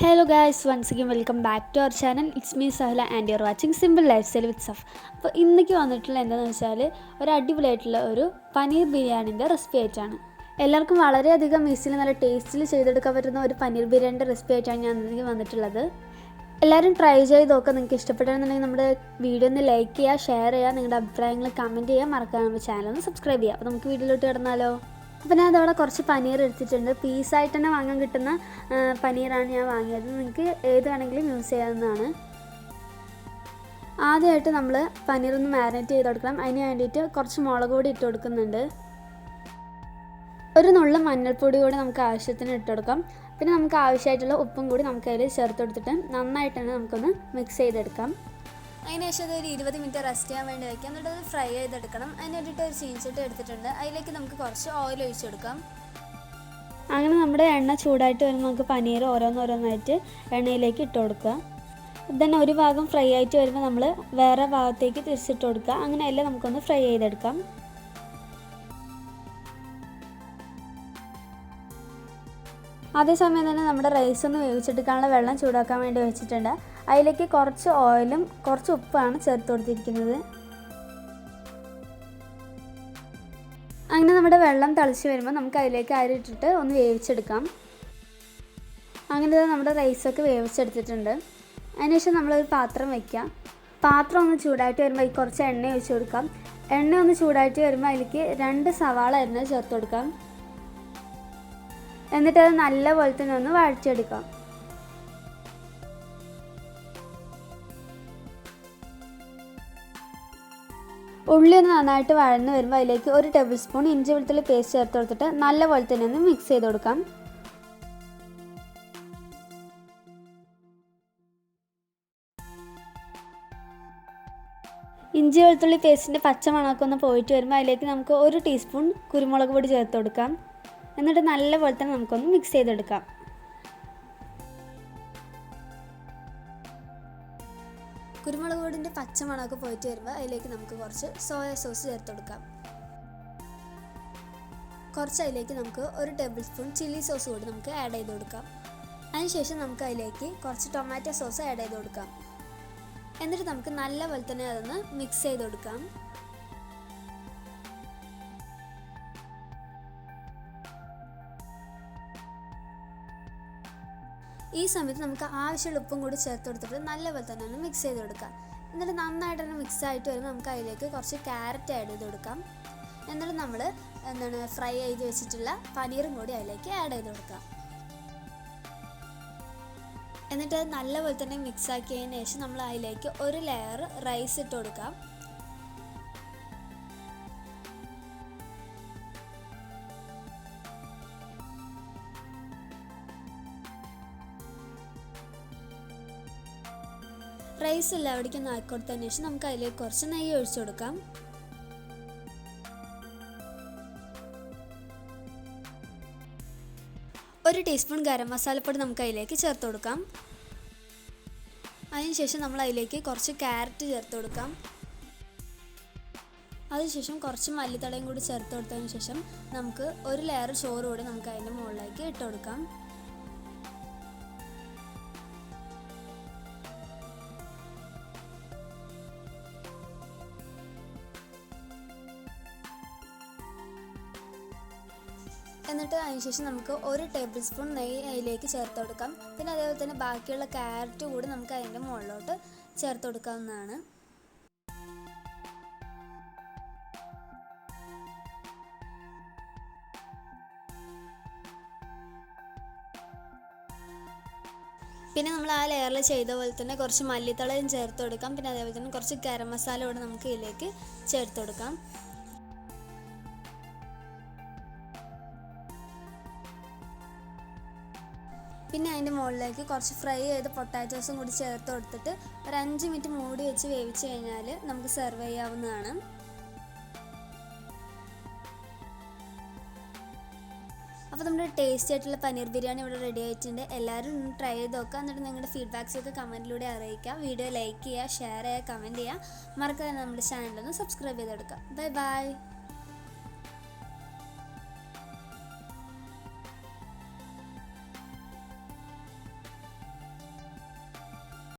Hello guys, once again welcome back to our channel. It's me Sahla and you're watching Simple Lifestyle with Saf. അപ്പോൾ ഇന്നേക്ക് വന്നിട്ടുള്ള എന്താണെന്ന് വെച്ചാൽ ഒരു അടിപൊളിയായിട്ടുള്ള ഒരു പനീർ ബിരിയാണിൻ്റെ റെസിപ്പി ആയിട്ടാണ്. എല്ലാവർക്കും വളരെയധികം ഈസിയിൽ നല്ല ടേസ്റ്റിൽ ചെയ്തെടുക്കാൻ പറ്റുന്ന ഒരു പനീർ ബിരിയാണിൻ്റെ റെസിപ്പി ആയിട്ടാണ് ഞാൻ ഇന്നേക്ക് വന്നിട്ടുള്ളത്. എല്ലാവരും ട്രൈ ചെയ്ത് നോക്കുക. നിങ്ങൾക്ക് ഇഷ്ടപ്പെട്ടാണെന്നുണ്ടെങ്കിൽ നമ്മുടെ വീഡിയോ ഒന്ന് ലൈക്ക് ചെയ്യുക, ഷെയർ ചെയ്യുക, നിങ്ങളുടെ അഭിപ്രായങ്ങൾ കമൻറ്റ് ചെയ്യുക, മറക്കാതെ നമ്മുടെ ചാനൽ ഒന്ന് സബ്സ്ക്രൈബ് ചെയ്യുക. അപ്പോൾ നമുക്ക് വീഡിയോയിലോട്ട് കിടന്നാലോ. അപ്പോൾ ഞാൻ അതവിടെ കുറച്ച് പനീർ എടുത്തിട്ടുണ്ട്. പീസായിട്ട് തന്നെ വാങ്ങാൻ കിട്ടുന്ന പനീറാണ് ഞാൻ വാങ്ങിയത്. നിങ്ങൾക്ക് ഏത് വേണമെങ്കിലും യൂസ് ചെയ്യാവുന്നതാണ്. ആദ്യമായിട്ട് നമ്മൾ പനീർ ഒന്ന് മാരിനേറ്റ് ചെയ്ത് കൊടുക്കണം. അതിന് വേണ്ടിയിട്ട് കുറച്ച് മുളക് പൊടി ഇട്ട് കൊടുക്കുന്നുണ്ട്. ഒരു നുള്ളു മഞ്ഞൾപ്പൊടി കൂടി നമുക്ക് ആവശ്യത്തിന് ഇട്ട് കൊടുക്കാം. പിന്നെ നമുക്ക് ആവശ്യമായിട്ടുള്ള ഉപ്പും കൂടി നമുക്ക് അതിൽ ചേർത്ത് കൊടുത്തിട്ട് നന്നായിട്ട് തന്നെ നമുക്കൊന്ന് മിക്സ് ചെയ്തെടുക്കാം. അതിനുശേഷം അതൊരു 20 മിനിറ്റ് റെസ്റ്റ് ചെയ്യാൻ വേണ്ടി വയ്ക്കാം. എന്നിട്ട് അത് ഫ്രൈ ചെയ്തെടുക്കണം. അതിന് വേണ്ടിയിട്ട് ഒരു ചീൻചട്ടി എടുത്തിട്ടുണ്ട്. അതിലേക്ക് നമുക്ക് കുറച്ച് ഓയിൽ ഒഴിച്ച് കൊടുക്കാം. അങ്ങനെ നമ്മുടെ എണ്ണ ചൂടായിട്ട് വരുമ്പോൾ നമുക്ക് പനീർ ഓരോന്നോരോന്നായിട്ട് എണ്ണയിലേക്ക് ഇട്ട് കൊടുക്കുക. ഇതന്നെ ഒരു ഭാഗം ഫ്രൈ ആയിട്ട് വരുമ്പോൾ നമ്മൾ വേറെ ഭാഗത്തേക്ക് തിരിച്ചിട്ട് കൊടുക്കുക. അങ്ങനെ എല്ലാം നമുക്കൊന്ന് ഫ്രൈ ചെയ്തെടുക്കാം. അതേസമയം തന്നെ നമ്മുടെ റൈസ് ഒന്ന് വേവിച്ചെടുക്കാനുള്ള വെള്ളം ചൂടാക്കാൻ വേണ്ടി വെച്ചിട്ടുണ്ട്. അതിലേക്ക് കുറച്ച് ഓയിലും കുറച്ച് ഉപ്പാണ് ചേർത്ത് കൊടുത്തിരിക്കുന്നത്. അങ്ങനെ നമ്മുടെ വെള്ളം തിളച്ച് വരുമ്പോൾ നമുക്ക് അതിലേക്ക് അരി ഇട്ടിട്ട് ഒന്ന് വേവിച്ചെടുക്കാം. അങ്ങനെ നമ്മുടെ റൈസൊക്കെ വേവിച്ചെടുത്തിട്ടുണ്ട്. അതിനുശേഷം നമ്മളൊരു പാത്രം വയ്ക്കാം. പാത്രം ഒന്ന് ചൂടായിട്ട് വരുമ്പോൾ അതിൽ കുറച്ച് എണ്ണ ഒഴിച്ച് കൊടുക്കാം. എണ്ണ ഒന്ന് ചൂടായിട്ട് വരുമ്പോൾ അതിലേക്ക് 2 സവാള അരിഞ്ഞ് ചേർത്ത് കൊടുക്കാം. എന്നിട്ട് അത് നല്ലപോലെ തന്നെ ഒന്ന് വഴറ്റിയെടുക്കാം. ഉള്ളി ഒന്ന് നന്നായിട്ട് വഴന്ന് വരുമ്പോൾ അതിലേക്ക് 1 ടേബിൾ സ്പൂൺ ഇഞ്ചി വെളുത്തുള്ളി പേസ്റ്റ് ചേർത്ത് കൊടുത്തിട്ട് നല്ലപോലെ തന്നെ ഒന്ന് മിക്സ് ചെയ്ത് കൊടുക്കാം. ഇഞ്ചി വെളുത്തുള്ളി പേസ്റ്റിൻ്റെ പച്ചമണമൊക്കെ ഒന്ന് പോയിട്ട് വരുമ്പോൾ അതിലേക്ക് നമുക്ക് 1 ടീസ്പൂൺ കുരുമുളക് പൊടി ചേർത്ത് കൊടുക്കാം. എന്നിട്ട് നല്ലപോലെ തന്നെ നമുക്കൊന്ന് മിക്സ് ചെയ്തെടുക്കാം. കുരുമുളക് പൊടിൻ്റെ പച്ചമണമൊക്കെ പോയിട്ട് വരുമ്പോൾ അതിലേക്ക് നമുക്ക് കുറച്ച് സോയ സോസ് ചേർത്ത് കൊടുക്കാം. കുറച്ച് അതിലേക്ക് നമുക്ക് 1 ടേബിൾ സ്പൂൺ ചില്ലി സോസ് കൂടി നമുക്ക് ആഡ് ചെയ്ത് കൊടുക്കാം. അതിനുശേഷം നമുക്ക് അതിലേക്ക് കുറച്ച് ടൊമാറ്റോ സോസ് ആഡ് ചെയ്ത് കൊടുക്കാം. എന്നിട്ട് നമുക്ക് നല്ലപോലെ തന്നെ അതൊന്ന് മിക്സ് ചെയ്ത് കൊടുക്കാം. ഈ സമയത്ത് നമുക്ക് ആവശ്യമുള്ള ഉപ്പും കൂടി ചേർത്ത് കൊടുത്തിട്ട് നല്ലപോലെ തന്നെ ഒന്ന് മിക്സ് ചെയ്ത് കൊടുക്കാം. എന്നിട്ട് നന്നായിട്ട് തന്നെ മിക്സ് ആയിട്ട് വരുമ്പോൾ നമുക്ക് അതിലേക്ക് കുറച്ച് ക്യാരറ്റ് ആഡ് ചെയ്ത് കൊടുക്കാം. എന്നിട്ട് നമ്മൾ ഫ്രൈ ചെയ്ത് വെച്ചിട്ടുള്ള പനീറും കൂടി അതിലേക്ക് ആഡ് ചെയ്ത് കൊടുക്കാം. എന്നിട്ട് അത് നല്ലപോലെ തന്നെ മിക്സ് ആക്കിയതിന് ശേഷം നമ്മൾ അതിലേക്ക് 1 ലെയർ റൈസ് ഇട്ട് കൊടുക്കാം. റൈസ് എല്ലാവിടേക്കും ഒന്ന് ആക്കി കൊടുത്തതിന് ശേഷം നമുക്ക് അതിലേക്ക് കുറച്ച് നെയ്യ് ഒഴിച്ചു കൊടുക്കാം. ഒരു ടീസ്പൂൺ ഗരം മസാലപ്പൊടി നമുക്ക് അതിലേക്ക് ചേർത്ത് കൊടുക്കാം. അതിനുശേഷം നമ്മൾ അതിലേക്ക് കുറച്ച് ക്യാരറ്റ് ചേർത്ത് കൊടുക്കാം. അതിനുശേഷം കുറച്ച് മല്ലിത്തടയും കൂടി ചേർത്ത് കൊടുത്തതിന് ശേഷം നമുക്ക് 1 ലെയർ ചോറ് കൂടി നമുക്ക് അതിൻ്റെ മുകളിലേക്ക് ഇട്ട് കൊടുക്കാം. എന്നിട്ട് അതിനുശേഷം നമുക്ക് 1 ടേബിൾ സ്പൂൺ നെയ്യ് അതിലേക്ക് ചേർത്ത് കൊടുക്കാം. പിന്നെ അതേപോലെ തന്നെ ബാക്കിയുള്ള ക്യാരറ്റ് കൂടി നമുക്ക് അതിൻ്റെ മുകളിലോട്ട് ചേർത്ത് കൊടുക്കാവുന്നതാണ്. പിന്നെ നമ്മൾ ആ ലെയറിൽ ചെയ്ത പോലെ തന്നെ കുറച്ച് മല്ലിത്തളയും ചേർത്ത് കൊടുക്കാം. പിന്നെ അതേപോലെ തന്നെ കുറച്ച് ഗരം മസാല കൂടി നമുക്ക് ഇതിലേക്ക് ചേർത്ത് കൊടുക്കാം. പിന്നെ അതിൻ്റെ മുകളിലേക്ക് കുറച്ച് ഫ്രൈ ചെയ്ത പൊട്ടാറ്റോസും കൂടി ചേർത്ത് കൊടുത്തിട്ട് ഒരു 5 മിനിറ്റ് മൂടി വെച്ച് വേവിച്ച് കഴിഞ്ഞാൽ നമുക്ക് സെർവ് ചെയ്യാവുന്നതാണ്. അപ്പോൾ നമ്മുടെ ടേസ്റ്റി ആയിട്ടുള്ള പനീർ ബിരിയാണി ഇവിടെ റെഡി ആയിട്ടുണ്ട്. എല്ലാവരും ട്രൈ ചെയ്ത് നോക്കുക. എന്നിട്ട് നിങ്ങളുടെ ഫീഡ്ബാക്സൊക്കെ കമൻറ്റിലൂടെ അറിയിക്കുക. വീഡിയോ ലൈക്ക് ചെയ്യുക, ഷെയർ ചെയ്യുക, കമൻറ്റ് ചെയ്യുക. മറക്കാതെ നമ്മുടെ ചാനലൊന്ന് സബ്സ്ക്രൈബ് ചെയ്തെടുക്കുക. Bye bye.